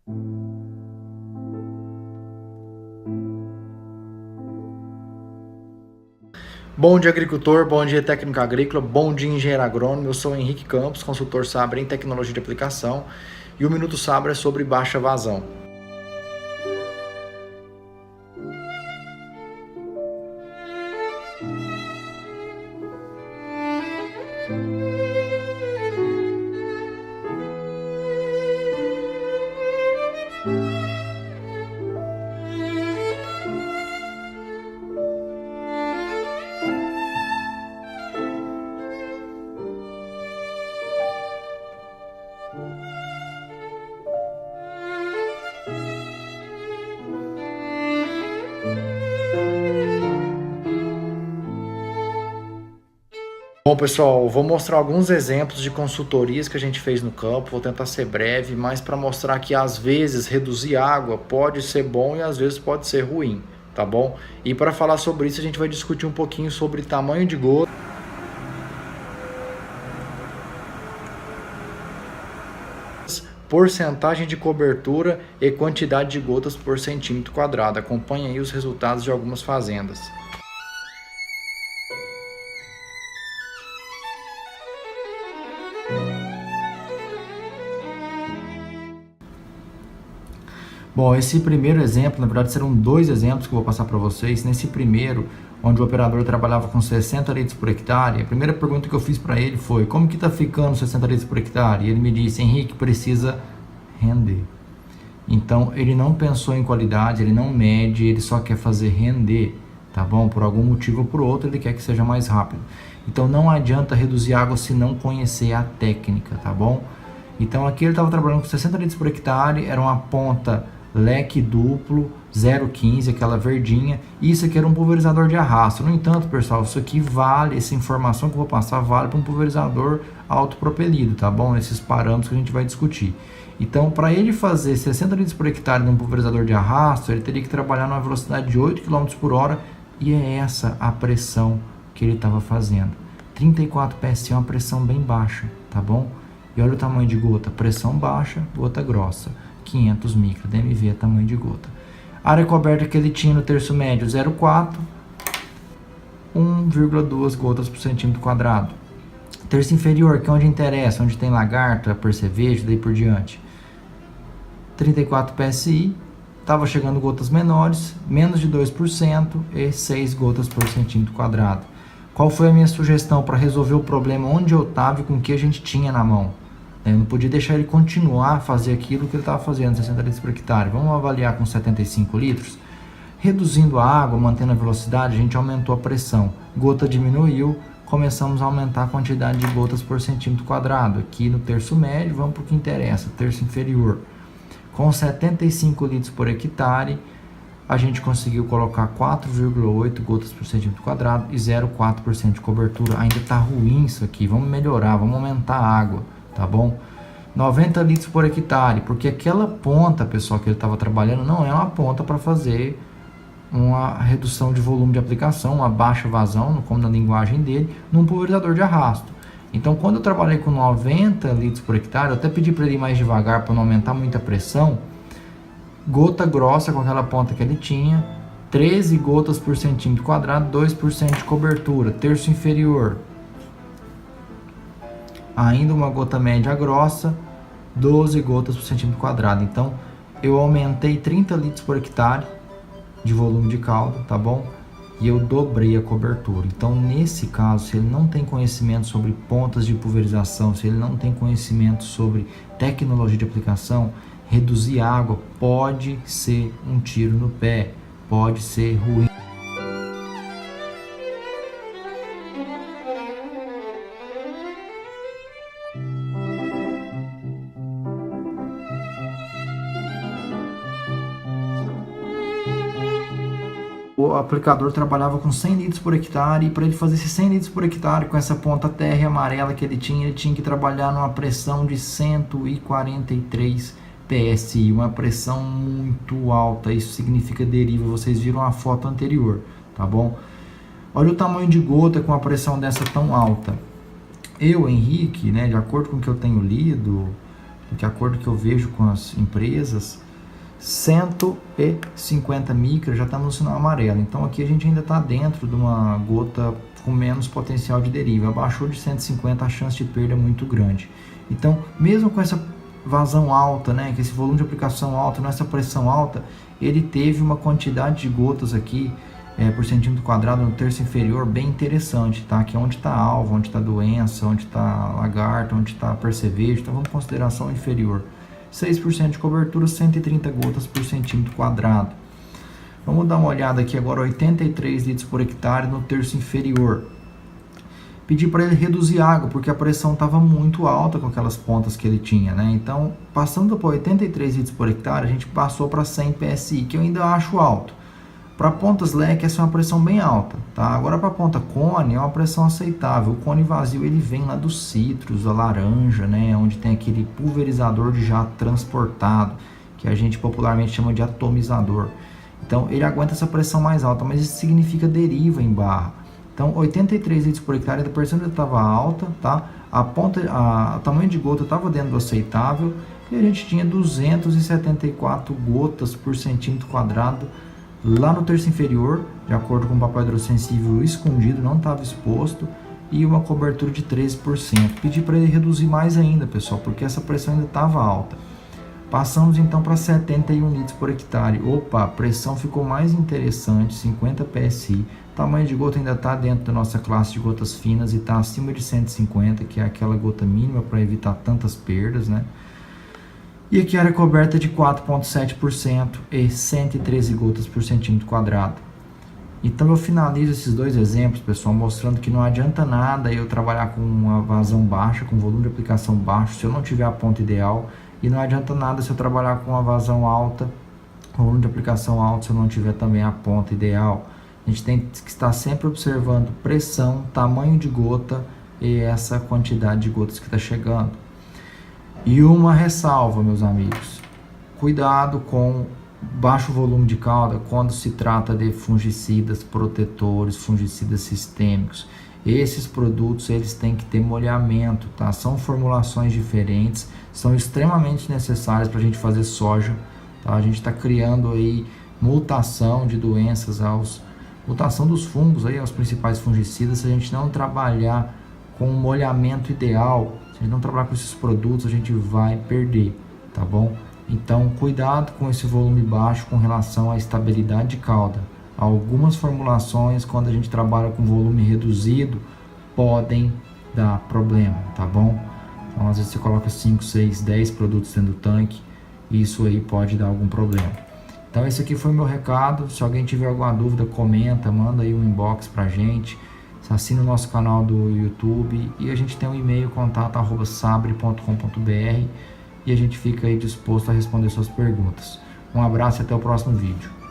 Bom dia, agricultor, bom dia, técnico agrícola, bom dia, engenheiro agrônomo. Eu sou Henrique Campos, consultor Sabre em tecnologia de aplicação, e o Minuto Sabre é sobre baixa vazão. Bom, pessoal, vou mostrar alguns exemplos de consultorias que a gente fez no campo. Vou tentar ser breve, mas para mostrar que às vezes reduzir água pode ser bom e às vezes pode ser ruim, tá bom? E para falar sobre isso, a gente vai discutir um pouquinho sobre tamanho de gota, porcentagem de cobertura e quantidade de gotas por centímetro quadrado. Acompanhe aí os resultados de algumas fazendas. Bom, esse primeiro exemplo, na verdade serão dois exemplos que eu vou passar para vocês. Nesse primeiro, onde o operador trabalhava com 60 litros por hectare, a primeira pergunta que eu fiz para ele foi: como que está ficando 60 litros por hectare? E ele me disse: Henrique, precisa render. Então ele não pensou em qualidade, ele não mede, ele só quer fazer render, tá bom? Por algum motivo ou por outro ele quer que seja mais rápido. Então não adianta reduzir água se não conhecer a técnica, tá bom? Então aqui ele estava trabalhando com 60 litros por hectare, era uma ponta leque duplo 0,15, aquela verdinha, e isso aqui era um pulverizador de arrasto. No entanto, pessoal, isso aqui vale, essa informação que eu vou passar vale para um pulverizador autopropelido, tá bom? Esses parâmetros que a gente vai discutir. Então, para ele fazer 60 litros por hectare num pulverizador de arrasto, ele teria que trabalhar numa velocidade de 8 km por hora, e é essa a pressão que ele estava fazendo. 34 PSI é uma pressão bem baixa, tá bom? E olha o tamanho de gota, pressão baixa, gota grossa, 500 micra, DMV é tamanho de gota. Área coberta que ele tinha no terço médio, 0,4, 1,2 gotas por centímetro quadrado. Terço inferior, que é onde interessa, onde tem lagarta, percevejo, daí por diante. 34 PSI, estava chegando gotas menores, menos de 2% e 6 gotas por centímetro quadrado. Qual foi a minha sugestão para resolver o problema onde eu estava e com o que a gente tinha na mão? Eu não podia deixar ele continuar a fazer aquilo que ele estava fazendo, 60 litros por hectare. Vamos avaliar com 75 litros. Reduzindo a água, mantendo a velocidade, a gente aumentou a pressão. Gota diminuiu, começamos a aumentar a quantidade de gotas por centímetro quadrado. Aqui no terço médio, vamos para o que interessa, terço inferior. Com 75 litros por hectare, a gente conseguiu colocar 4,8 gotas por centímetro quadrado e 0,4% de cobertura. Ainda está ruim isso aqui, vamos melhorar, vamos aumentar a água, tá bom? 90 litros por hectare, porque aquela ponta, pessoal, que ele estava trabalhando, não é uma ponta para fazer uma redução de volume de aplicação, uma baixa vazão, como na linguagem dele, num pulverizador de arrasto. Então, quando eu trabalhei com 90 litros por hectare, eu até pedi para ele ir mais devagar para não aumentar muita pressão. Gota grossa com aquela ponta que ele tinha, 13 gotas por centímetro quadrado, 2% de cobertura. Terço inferior, ainda uma gota média grossa, 12 gotas por centímetro quadrado. Então eu aumentei 30 litros por hectare de volume de caldo, tá bom? E eu dobrei a cobertura. Então nesse caso, se ele não tem conhecimento sobre pontas de pulverização, se ele não tem conhecimento sobre tecnologia de aplicação, reduzir água pode ser um tiro no pé, pode ser ruim. O aplicador trabalhava com 100 litros por hectare, e para ele fazer esses 100 litros por hectare com essa ponta terra amarela que ele tinha que trabalhar numa pressão de 143 PSI, uma pressão muito alta. Isso significa deriva, vocês viram a foto anterior, tá bom? Olha o tamanho de gota com a pressão dessa tão alta. Eu, Henrique, né, de acordo com o que eu tenho lido, de acordo que eu vejo com as empresas, 150 micras já estamos no sinal amarelo. Então aqui a gente ainda está dentro de uma gota com menos potencial de deriva. Abaixou de 150 a chance de perda é muito grande. Então mesmo com essa vazão alta, né, que esse volume de aplicação alto, nessa pressão alta, ele teve uma quantidade de gotas aqui por centímetro quadrado no terço inferior bem interessante, tá? Que é onde está alvo, onde está doença, onde está lagarto, onde está percevejo. Então vamos considerar só o inferior. 6% de cobertura, 130 gotas por centímetro quadrado. Vamos dar uma olhada aqui agora, 83 litros por hectare no terço inferior. Pedi para ele reduzir água, porque a pressão estava muito alta com aquelas pontas que ele tinha, né? Então, passando para 83 litros por hectare, a gente passou para 100 PSI, que eu ainda acho alto. Para pontas leque, essa é uma pressão bem alta, tá? Agora, para ponta cone, é uma pressão aceitável. O cone vazio, ele vem lá dos citros, da laranja, né? Onde tem aquele pulverizador de jato transportado, que a gente popularmente chama de atomizador. Então, ele aguenta essa pressão mais alta, mas isso significa deriva em barra. Então, 83 litros por hectare, a pressão ainda estava alta, tá? O tamanho de gota estava dentro do aceitável, e a gente tinha 274 gotas por centímetro quadrado lá no terço inferior, de acordo com o papel hidrossensível escondido, não estava exposto, e uma cobertura de 13%. Pedi para ele reduzir mais ainda, pessoal, porque essa pressão ainda estava alta. Passamos então para 71 litros por hectare. Opa, a pressão ficou mais interessante, 50 PSI. Tamanho de gota ainda está dentro da nossa classe de gotas finas e está acima de 150, que é aquela gota mínima para evitar tantas perdas, né? E aqui a área coberta de 4,7% e 113 gotas por centímetro quadrado. Então eu finalizo esses dois exemplos, pessoal, mostrando que não adianta nada eu trabalhar com uma vazão baixa, com volume de aplicação baixo, se eu não tiver a ponta ideal, e não adianta nada se eu trabalhar com uma vazão alta, com volume de aplicação alto, se eu não tiver também a ponta ideal. A gente tem que estar sempre observando pressão, tamanho de gota e essa quantidade de gotas que está chegando. E uma ressalva, meus amigos, cuidado com baixo volume de cauda quando se trata de fungicidas protetores, fungicidas sistêmicos. Esses produtos eles têm que ter molhamento, tá? São formulações diferentes, são extremamente necessárias para a gente fazer soja, tá? A gente está criando aí mutação de doenças, mutação dos fungos aí aos principais fungicidas. Se a gente não trabalhar com o molhamento ideal, se a gente não trabalhar com esses produtos, a gente vai perder, tá bom? Então, cuidado com esse volume baixo com relação à estabilidade de cauda. Algumas formulações, quando a gente trabalha com volume reduzido, podem dar problema, tá bom? Então, às vezes você coloca 5, 6, 10 produtos dentro do tanque, e isso aí pode dar algum problema. Então, esse aqui foi o meu recado. Se alguém tiver alguma dúvida, comenta, manda aí um inbox pra gente. Assina o nosso canal do YouTube e a gente tem um e-mail contato@sabre.com.br e a gente fica aí disposto a responder suas perguntas. Um abraço e até o próximo vídeo.